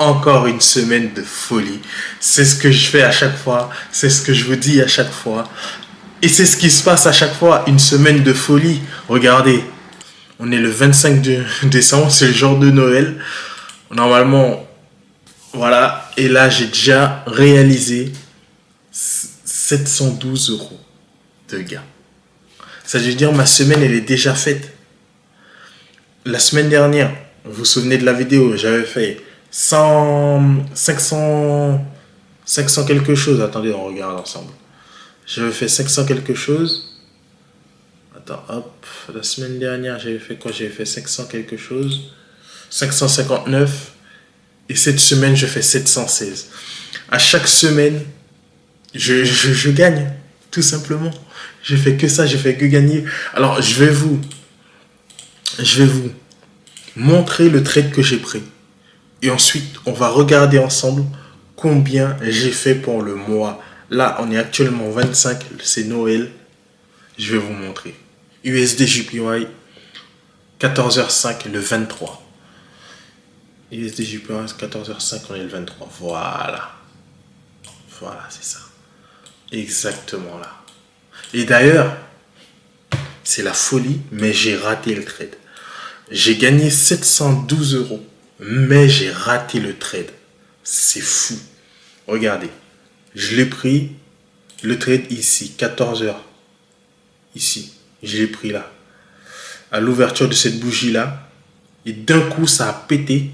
encore une semaine de folie. C'est ce que je fais à chaque fois. C'est ce que je vous dis à chaque fois. Et c'est ce qui se passe à chaque fois. Une semaine de folie. Regardez. On est le 25 décembre. C'est le jour de Noël. Normalement, voilà. Et là, j'ai déjà réalisé 712 euros de gains. Ça veut dire ma semaine, elle est déjà faite. La semaine dernière, vous vous souvenez de la vidéo, j'avais fait 500 quelque chose. Attendez, on regarde ensemble. J'avais fait 500 quelque chose. Attends, hop. La semaine dernière, j'avais fait quoi? J'avais fait 500 quelque chose. 559. Et cette semaine, je fais 716. À chaque semaine, je gagne. Tout simplement. Je fais que ça, je fais que gagner. Alors, je vais vous montrer le trade que j'ai pris. Et ensuite, on va regarder ensemble combien j'ai fait pour le mois. Là, on est actuellement 25, c'est Noël. Je vais vous montrer. USD JPY, 14h05, le 23. USD JPY, 14h05, on est le 23. Voilà. Voilà, c'est ça. Exactement là. Et d'ailleurs, c'est la folie, mais j'ai raté le trade. J'ai gagné 712 euros, mais j'ai raté le trade. C'est fou. Regardez, je l'ai pris, le trade ici, 14 heures. Ici, je l'ai pris là. À l'ouverture de cette bougie-là. Et d'un coup, ça a pété.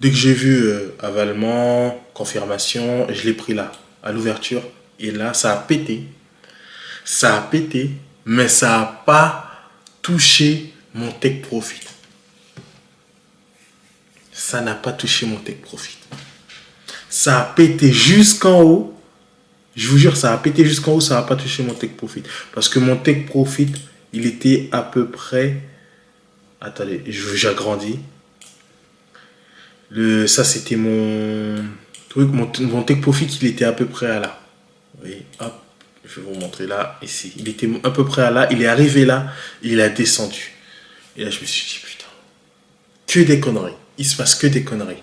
Dès que j'ai vu avalement, confirmation, je l'ai pris là, à l'ouverture. Et là, ça a pété. Ça a pété, mais ça n'a pas touché mon take profit. Ça n'a pas touché mon take profit. Ça a pété jusqu'en haut. Je vous jure, ça a pété jusqu'en haut, ça n'a pas touché mon take profit. Parce que mon take profit, il était à peu près... Attendez, j'agrandis. Ça, c'était mon truc. Mon take profit, il était à peu près à là. Vous voyez, hop. Je vais vous montrer là, ici. Il était à peu près à là. Il est arrivé là. Il a descendu. Et là, je me suis dit, putain. Que des conneries. Il se passe que des conneries.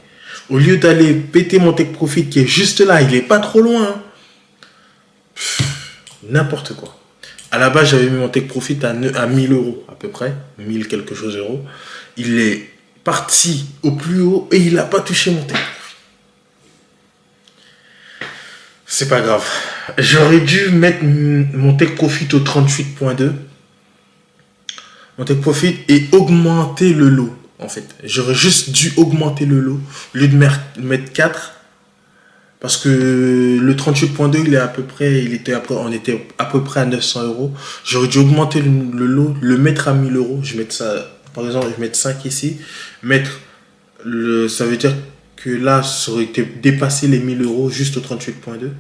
Au lieu d'aller péter mon take profit qui est juste là, il est pas trop loin. Hein. N'importe quoi. À la base, j'avais mis mon take profit à 1000 euros à peu près. 1000 quelque chose euros. Il est parti au plus haut et il n'a pas touché mon take profit. C'est pas grave. J'aurais dû mettre mon take profit au 38.2. Mon take profit et augmenter le lot. En fait, j'aurais juste dû augmenter le lot au lieu de mettre 4. Parce que le 38.2, on était à peu près à 900 euros. J'aurais dû augmenter le lot, le mettre à 1000 euros. Je vais mettre ça, par exemple, je vais mettre 5 ici. Ça veut dire que là, ça aurait été dépassé les 1000 euros juste au 38.2.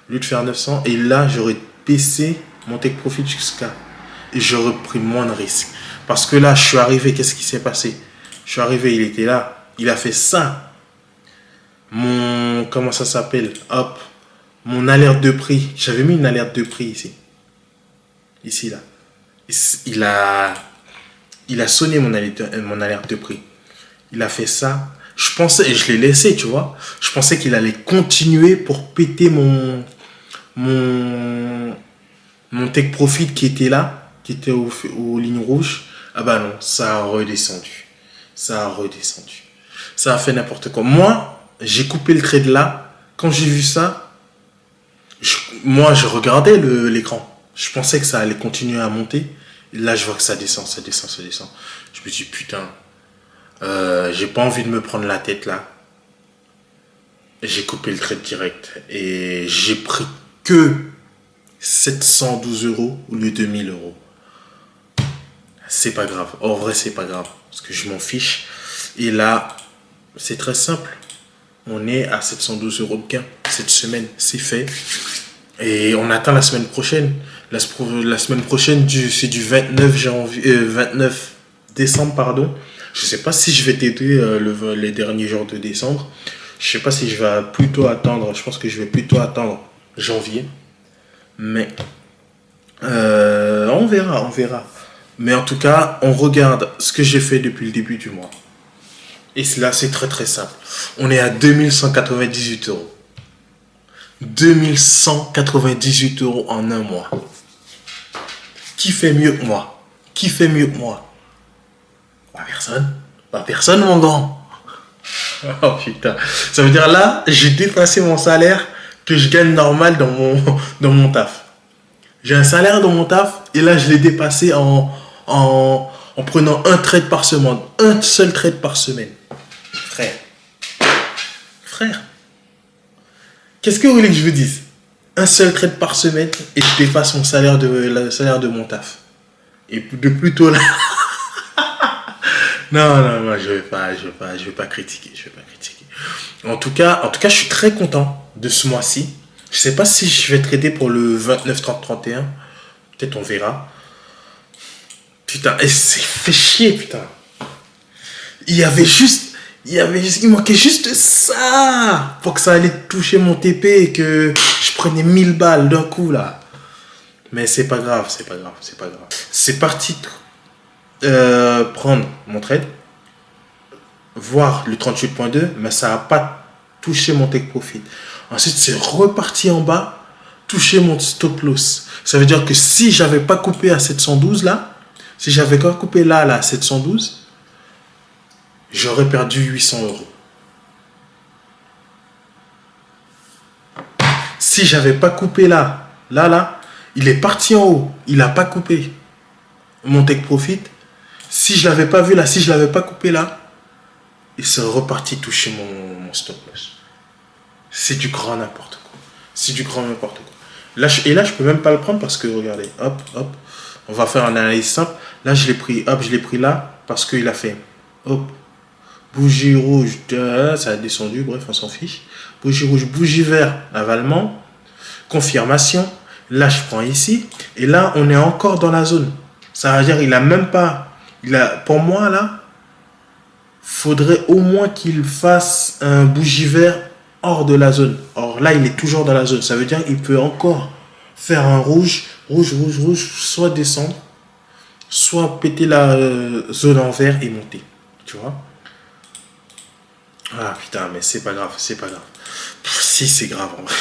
Au lieu de faire 900. Et là, j'aurais baissé mon take profit jusqu'à... Et j'aurais pris moins de risques. Parce que là, je suis arrivé, qu'est-ce qui s'est passé? Je suis arrivé, il était là. Il a fait ça. Comment ça s'appelle? Hop. Mon alerte de prix. J'avais mis une alerte de prix ici. Ici, là. Il a sonné mon alerte de prix. Il a fait ça. Je pensais, et je l'ai laissé, tu vois. Je pensais qu'il allait continuer pour péter mon take profit qui était là, qui était aux lignes rouges. Ah bah non, ça a redescendu. Ça a redescendu. Ça a fait n'importe quoi. Moi, j'ai coupé le trade là. Quand j'ai vu ça, je regardais l'écran. Je pensais que ça allait continuer à monter. Et là, je vois que ça descend, ça descend, ça descend. Je me dis, putain, j'ai pas envie de me prendre la tête là. J'ai coupé le trade direct. Et j'ai pris que 712 euros au lieu de 1000 euros. C'est pas grave. En vrai, c'est pas grave. Parce que je m'en fiche. Et là, c'est très simple. On est à 712 euros de gain. Cette semaine, c'est fait. Et on attend la semaine prochaine. La semaine prochaine, c'est du 29 décembre, pardon. Je sais pas si je vais t'aider les derniers jours de décembre. Je sais pas si je vais plutôt attendre. Je pense que je vais plutôt attendre janvier. Mais on verra. Mais en tout cas, on regarde ce que j'ai fait depuis le début du mois. Et là, c'est très très simple. On est à 2198 euros. 2198 euros en un mois. Qui fait mieux que moi? Qui fait mieux que moi? Pas personne. Pas personne, mon grand. Oh putain. Ça veut dire là, j'ai dépassé mon salaire que je gagne normal dans mon taf. J'ai un salaire dans mon taf et là, je l'ai dépassé en prenant un trade par semaine. Un seul trade par semaine. Frère. Frère. Qu'est-ce que vous voulez que je vous dise? Un seul trade par semaine et je dépasse le salaire de mon taf. Et de plutôt là. Non, je vais pas critiquer. En tout cas, je suis très content de ce mois-ci. Je sais pas si je vais trader pour le 29-30-31. Peut-être on verra. Putain, et c'est fait chier, putain. Il manquait juste ça pour que ça allait toucher mon TP et que je prenais 1000 balles d'un coup, là. Mais c'est pas grave. C'est parti prendre mon trade, voir le 38.2, mais ça n'a pas touché mon take profit. Ensuite, c'est reparti en bas, toucher mon stop loss. Ça veut dire que si j'avais pas coupé à 712 là, si j'avais pas coupé là à 712, j'aurais perdu 800 euros. Si j'avais pas coupé là, il est parti en haut, il n'a pas coupé mon take profit. Si je l'avais pas vu là, si je l'avais pas coupé là, il serait reparti toucher mon stop loss. C'est du grand n'importe quoi. Là, je peux même pas le prendre parce que, regardez, hop, on va faire une analyse simple. Là, je l'ai pris là parce qu'il a fait, hop, bougie rouge, ça a descendu, bref, on s'en fiche. Bougie rouge, bougie vert, avalement, confirmation. Là, je prends ici. Et là, on est encore dans la zone. Ça veut dire il a même pas... pour moi, là, faudrait au moins qu'il fasse un bougie vert hors de la zone. Or, là, il est toujours dans la zone. Ça veut dire qu'il peut encore faire un rouge, soit descendre, soit péter la zone en vert et monter. Tu vois? Ah putain, mais c'est pas grave. Si, c'est grave en vrai.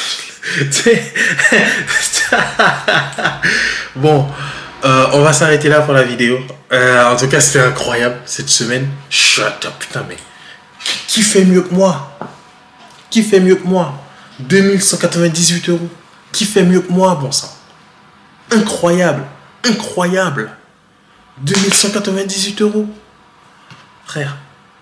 Bon, on va s'arrêter là pour la vidéo. En tout cas, c'était incroyable cette semaine. Shut up, putain, mais qui fait mieux que moi? 2198 euros. Qui fait mieux que moi, bon sang? Incroyable. 2198 euros. Frère.